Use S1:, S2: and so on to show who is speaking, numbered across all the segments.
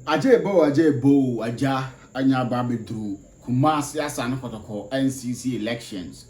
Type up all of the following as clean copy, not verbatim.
S1: Ajebo, Aja, Anya Babidru, Kumasi Asante Kotoko, NCC elections,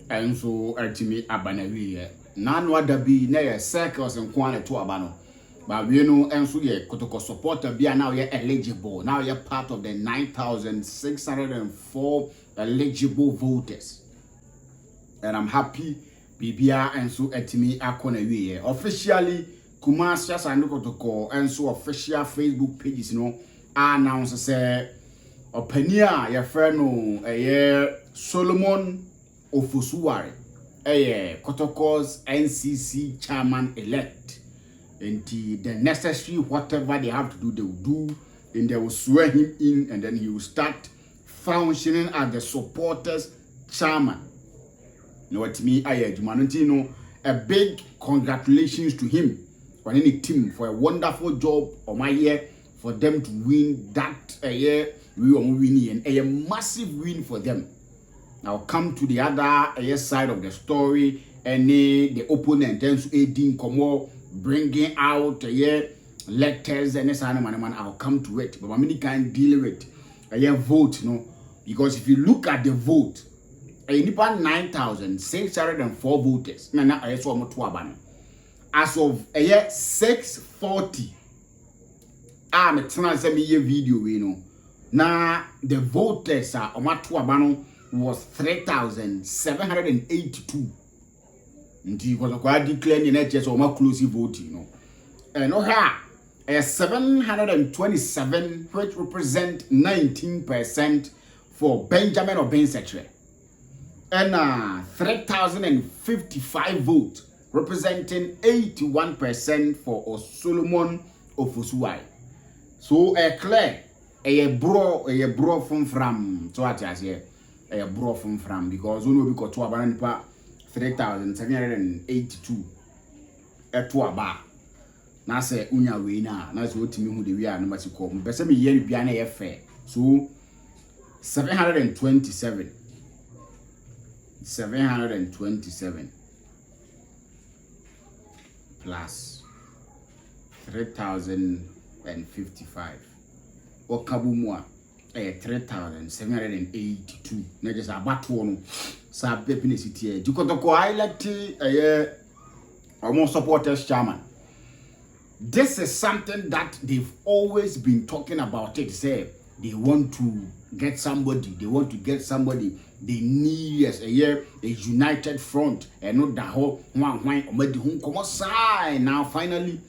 S1: and so ultimately Abanawi. None would be near circles and quantity to Abano. But we know, and so ye Kotoko supporter be now you're eligible. Now you're part of the 9,604 eligible voters. And I'm happy, BBR and so ultimately Akonawi. Officially, Kumasi Asante Kotoko and so official Facebook pages, announce say openia your friend Solomon Ofosuware Kotoko's NCC chairman elect. And the necessary whatever they have to do, they will do, and they will swear him in, and then he will start functioning as the supporters chairman. You know what me? A big congratulations to him for any team for a wonderful job on my year for them to win that year. We are winning a massive win for them. Now come to the other side of the story, and the opponent ends aiding Komo bringing out letters and I'll come to it, but I can't deal with a vote, because if you look at the vote, a 9,604 voters. As of a year 640, I'm a video, now the voters are was 3,782. It was quite declared in HS or more closely voting, and a 727, which represent 19% for Benjamin Obensetre, and 3,055 votes representing 81% for Solomon Ofosuware. So a clear a bro from so what I say a bro from because we know because to about 3,782 to aba na say unya we na so otimi hu de we a no ma siko mo pese me ye bia na ye fair so 727 plus 3,055 Okabumu 3,782 na just about one sa pepiness here Kotoko highlight almost supporters chairman. This is something that they've always been talking about. It say they want to get somebody, they need a united front and not the whole one now finally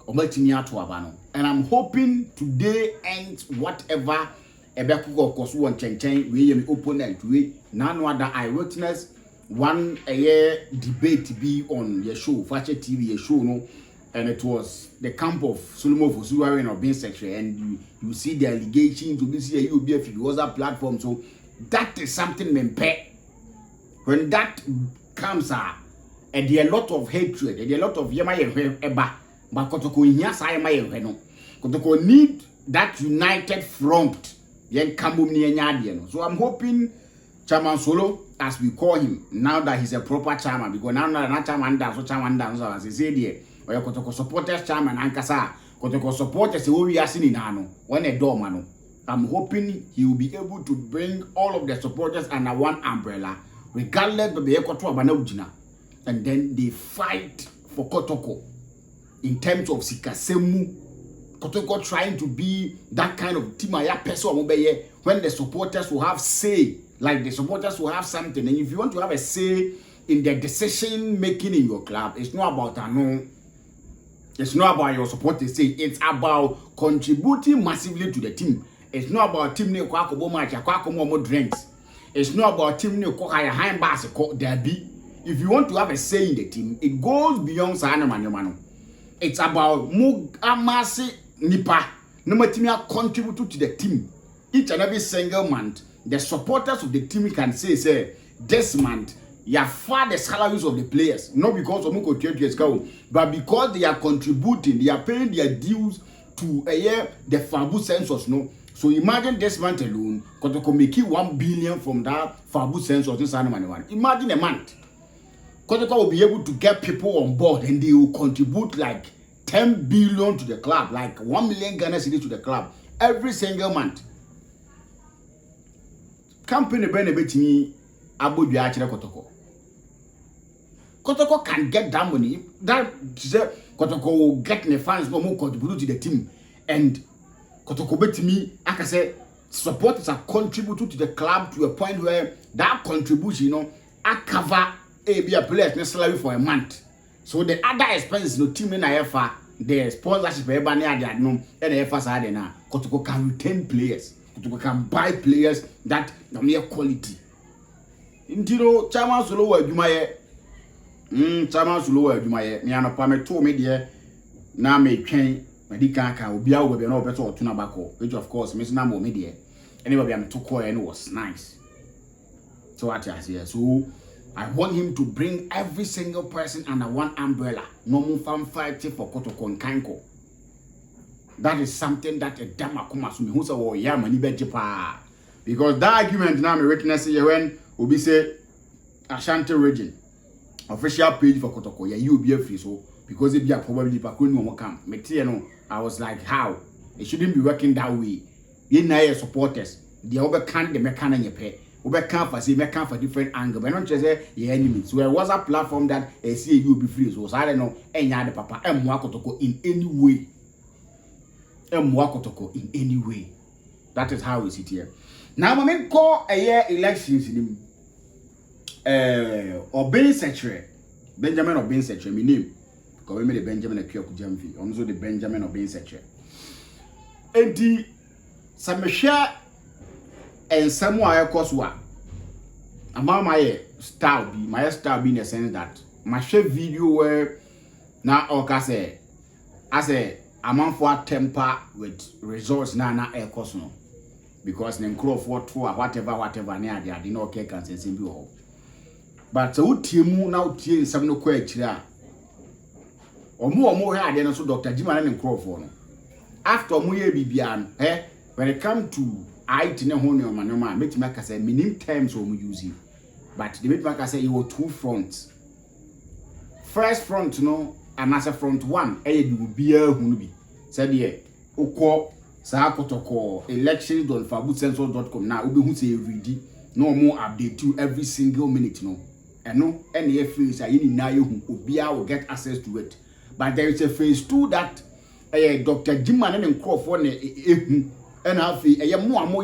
S1: and I'm hoping today ends whatever Ebekugo Kosuan Chen we opponent we none other I witnessed one debate be on your show, Fache TV, your show, and it was the camp of Solomon Ofosuware and Obensetre, and you see the allegations to be see a UBF was a platform. So that is something mempe. When that comes and there are a lot of hatred, there are a lot of eba, but Kotoko Kotoko need that united front. So I'm hoping Chairman Solo, as we call him, now that he's a proper chairman, because now that chairman does, so chairman does, as he said here, or Kotoko supporters chairman, Ankasa, Kotoko supporters, who we are seeing in Hano, when a doorman. I'm hoping he will be able to bring all of the supporters under one umbrella, regardless of the Ekoto Abanojina, and then they fight for Kotoko in terms of Sikasemu. Kotoko trying to be that kind of team when the supporters will have say, like the supporters will have something. And if you want to have a say in the decision making in your club, it's not about it's not about your supporters say, it's about contributing massively to the team. It's not about team ne kwa match, more drinks. It's not about team ne kwa high bass derby. If you want to have a say in the team, it goes beyond Sana. It's about Mugamasi Nipa. No matter contribute to the team. Each and every single month, the supporters of the team can say, this month, you have the salaries of the players. Not because of Moko, but because they are contributing, they are paying their dues to the Fabu census. No? So imagine this month alone, Kotoko make 1 billion from that Fabu census. Imagine a month. Kotoko will be able to get people on board and they will contribute like 10 billion to the club, like 1 million Ghana cedis to the club every single month. Company benefit Abu Biachira Kotoko. Kotoko can get that money. That Kotoko will get the fans no more contribute to the team. And Kotoko bet me, I can say, supporters are contributing to the club to a point where that contribution, I cover a player's salary for a month. So the other expenses, team in IFA, the sponsorship, everybody had no, and the FA side now. Kotoko can retain players. Kotoko can buy players that are near quality. Intino Chama Solo Jumaye. Chama Solo Jumaye. Miano Pameto media. Na me train. Medika can be out with no better or Tunabako, which of course Miss Namo media. Anybody I'm too quiet and it was nice. So what I say, so I want him to bring every single person under one umbrella. No more fan fighting for Kotoko and Kanko. That is something that a damn akumasumi who say, oh yeah, money bejipa. Because that argument now me witness here when Obi say Asante region official page for Kotoko, yeah, you be free so because it be a probably pakuni no come. I was like, how? It shouldn't be working that way. You know supporters, the over can't the mechanic you pay. Over can't for say mechanic for different angle. But not just say your enemies. So there was a platform that a CAU be free. So I don't know any other papa and Kotoko in any way. Kotoko in any way. That is how we sit here. Now, I mean, call a year elections in Obey Secretary Benjamin Obey Secretary, my name. Because we made the Benjamin a Kyoku Jamfi, also the Benjamin Obey Secretary. And the some share and somewhere coswa. Among my style be in the sense that my share video where now I say among for temper with results na air cosno. Because then crow for two or whatever near there did not care can sense in but so timu now tie some no kwachira or more had then also Dr. Jiman and crow for no after muye bibian when it come to IT ne hone on manoma make make say minim terms we using but the make say you were two fronts first front and as a front one you will be a hunu bi said here ukọ sa Kotoko elections.fabucensus.com now we be say ready no more update you every single minute and no any phase I need now you will get access to it but there is a phase 2 that Dr. Jiman and Crawford and more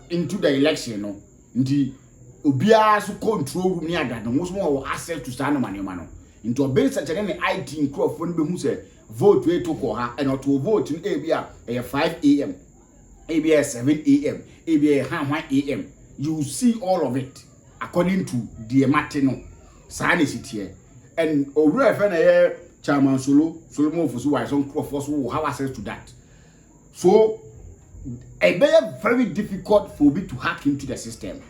S1: into the election the obia so control room near that most more access to stand money into a base such an IT in Crawford be who say vote we to her and not to vote in ABA 5 a.m. ABA 7 a.m. ABA 1 a.m. You see all of it according to the Martino Sanis here and over Chairman Solomon for some Crawford who have access to that. So it's very difficult for me to hack into the system.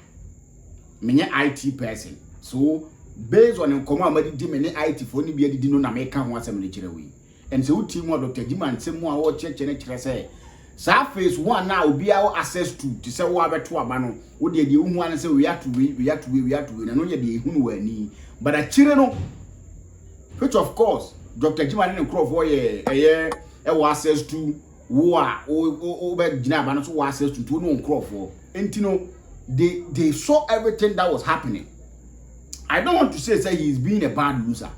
S1: Many IT person. So based on the command many IT for any be did not American once a military. And so team Dr. Jiman say more or check and say sa phase 1 now be our access to say what beto abano wo de hu an say we have to na no ye de hu no ani but a chire no which of course Dr. Jiman and Crawford ye access to wo o be gina abano so access to no Crawford enti they saw everything that was happening. I don't want to say he's being a bad loser,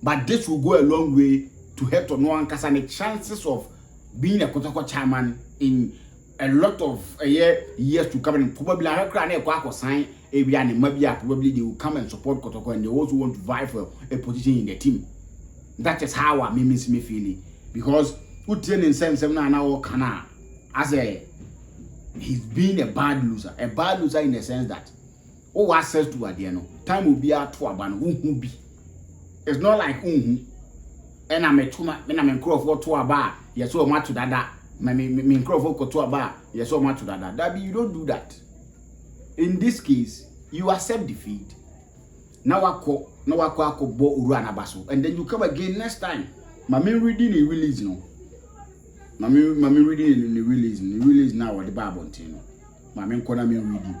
S1: but this will go a long way to help to know and the chances of being a Kotoko chairman in a lot of years to come, and probably I reckon sign probably they will come and support Kotoko and they also want to vie for a position in the team. That is how I me feeling because Utian in 7 now Kana as he's been a bad loser in the sense that access to Adiano time will be out to Aban who be. It's not like and I'm a tuma when I'm in Crawford to a bar, yes, so much to that. Me Crawford to a bar, yes, so much to that. That you don't do that. In this case, you accept defeat. Now I call bo urana baso, and then you come again next time. Mami reading the release, Mami reading the release now at the Babon, Mami Kona me reading.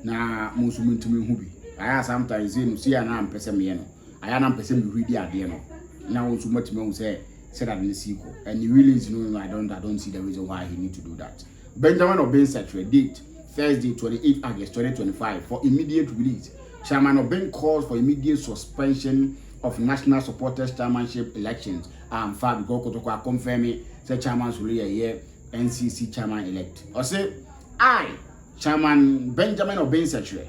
S1: Na musumin to me hubi. I sometimes say, see, and I'm person me. I am person reading at the end. Now so much me say said that in the sequel. And he really is I don't see the reason why he need to do that. Benjamin Obeng Secretary, date Thursday, 28 August 2025 for immediate release. Chairman Obeng calls for immediate suspension of National Supporters Chairmanship elections. Fabi Kotoko confirming the chairman's really a year NCC chairman elect. Or say, I, Chairman Benjamin Obeng Secretary,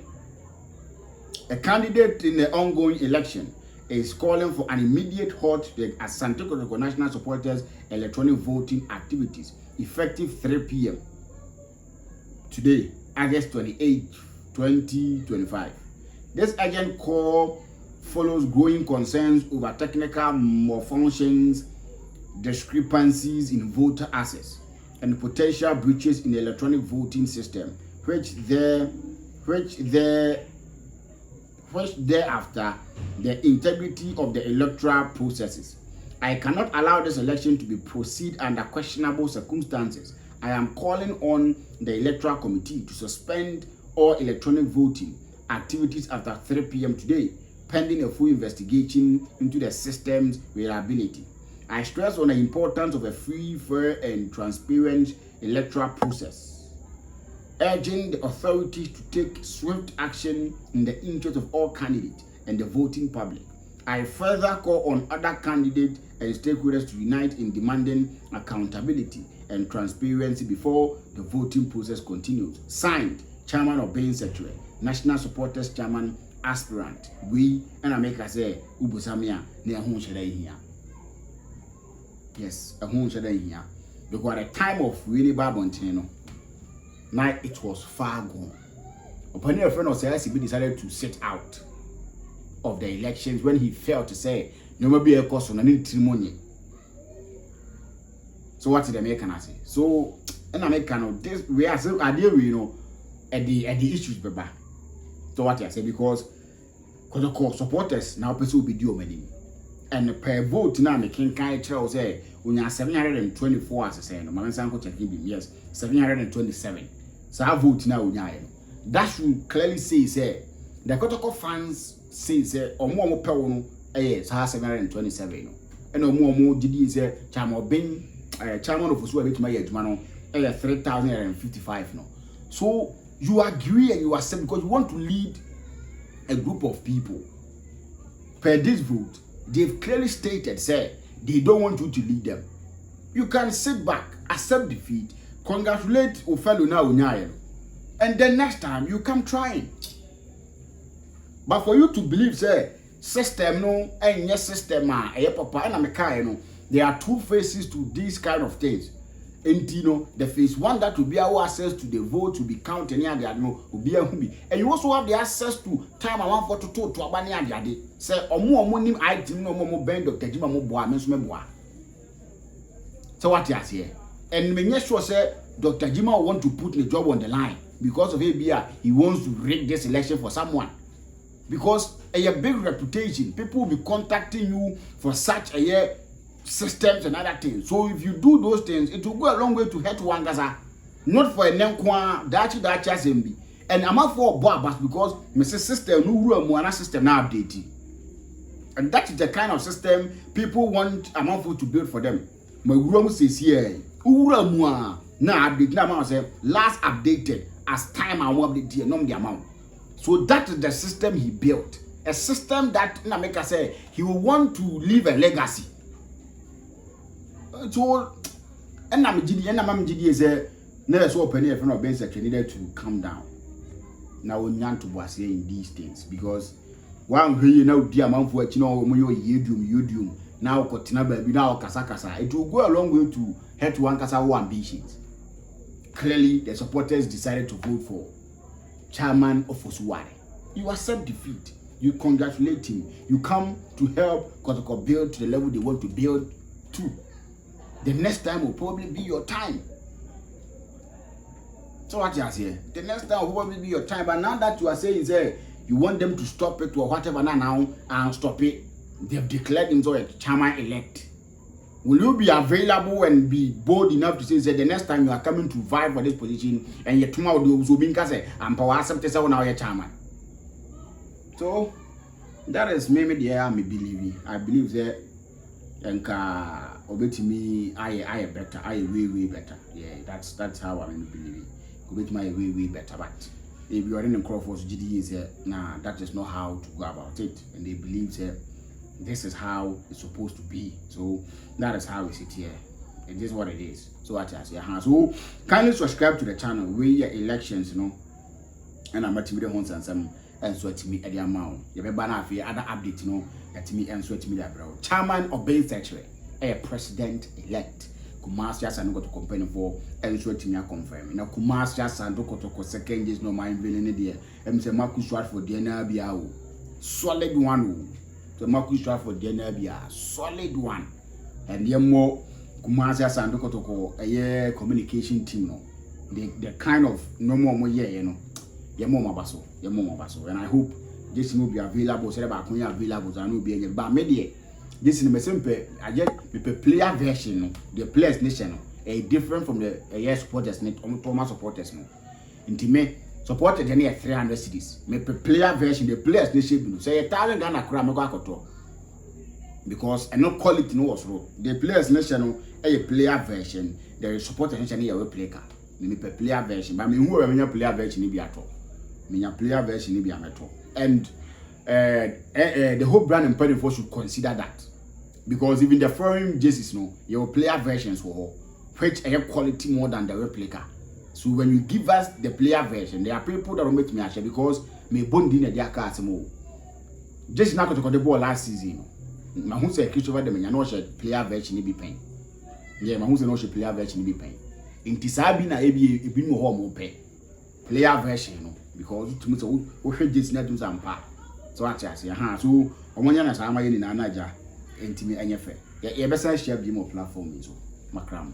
S1: a candidate in the ongoing election, is calling for an immediate halt to the Asante Kotoko National Supporters electronic voting activities effective 3 p.m. today, August 28, 2025. This urgent call follows growing concerns over technical malfunctions, discrepancies in voter access, and potential breaches in the electronic voting system, which thereafter the integrity of the electoral processes. I cannot allow this election to be proceed under questionable circumstances. I am calling on the Electoral Committee to suspend all electronic voting activities after 3 p.m. today, pending a full investigation into the system's reliability. I stress on the importance of a free, fair, and transparent electoral process, urging the authorities to take swift action in the interest of all candidates and the voting public. I further call on other candidates and stakeholders to unite in demanding accountability and transparency before the voting process continues. Signed, Chairman of Obeng Secretary, National Supporters Chairman, aspirant. We and I make us say, Ubusamia, near whom should I hear? Yes, a whom should I hear? Because at the time of really Babontino, night it was far gone. Upon your friend of CICB decided to sit out of the elections when he failed to say, no may be a cost on an testimony. So what did the American say? So an American this we are so idea at the issues back. So what I say because the supporters now person will be due many. And per vote now making kind of say when you 724 as I say no man sanko checking yes 727. So I vote now that should clearly say the Kotoko fans say omo pe wo no 727 and omo did say chairman of Osu abet my adwuma no 3055 no. So you agree and you accept because you want to lead a group of people. Per this vote, they've clearly stated say they don't want you to lead them. You can sit back, accept defeat, congratulate Ofelo na Unyaye, and then next time you come trying. But for you to believe say system no and yes system papa and America no, there are two faces to these kind of things. And the phase one that will be our access to the vote to be counted near the will be a hubi. And you also have the access to time I want for to abani and yadi. Say omo nim item no more bend Dr. Jima mo boa mensu meboa. So what you here? And me sure say Dr. Jima want to put the job on the line because of ABR. He wants to rig this election for someone. Because a big reputation, people will be contacting you for such a year systems and other things. So if you do those things, it will go a long way to help one gaza. Not for a nenkwa dachi SMB. And I'm not for boss because my system no rule system now updated. And that is the kind of system people want Amafo to build for them. My room says here, now update now say last updated as time I want update here, the amount. So that is the system he built. A system that Nameka say he will want to leave a legacy. So and I'm GD say never so open if not basic needed to calm down. Now we want to was in these things because one you know the amount for you now kotina baby now kasa it will go a long way to help one kasa ambitions. Clearly the supporters decided to vote for chairman of Osuwari. You accept defeat, you congratulate him, you come to help Kotoko build to the level they want to build to. The next time will probably be your time. So what you say? The next time will probably be your time. But now that you are saying you want them to stop it or whatever now and stop it, they've declared themselves a chairman elect. Will you be available and be bold enough to say the next time you are coming to vie for this position and yet tomorrow will be and power accept now your chairman? So that is maybe the I believe that obetimi I better, I way better. Yeah, that's how I believe it. Obetimi way better, but if you are in the Crawford's GDs here, nah, that is not how to go about it, and they believe this is how it's supposed to be. So that is how we sit here. It is what it is. So what I say, so kindly subscribe to the channel. We elections, and I'm at me the ones and some and sweat me at the amount. You be banner for other update, at me and sweat me that bro. Chairman of Bay Secretary, a president elect. Kumasi Asante got to compare for and sweat me confirm. Now Kumasi Asante Kotoko second is no mind villain there. And say Marcus for DNA Biao. Solid one. So Marcus for DNA Bia. Solid one. And the more Kumasi Asante Kotoko a communication team, the kind of no more year, your mama basso. And I hope this will be available. Say about when available, I know be but media. This is the simple. I get the player version, the players nation, a different from the supporters, net Thomas supporters. Intimate supported any 300 cities. Me player version, the players nation. Say a talent Ghana crime go because I no quality no was wrong. The players nation a player version, the supporters nation a player. Me player version, but me who a player version be at all. Me player version be a metal. And the whole brand and party force should consider that, because even the foreign jerseys, your player versions for which have quality more than the replica. So when you give us the player version, there are people that will make me actually because me bond in their cars more. Just not to the ball last season. My who say Christopher the man, player version be pain. Yeah, my who say no player version be pain. In Tisabi na ebi no home pay player version, because to me so we just not do some part. So I say, so omonya na sama yeni na anaja entimi enyefe. Ya besa share bi mo platform so makram.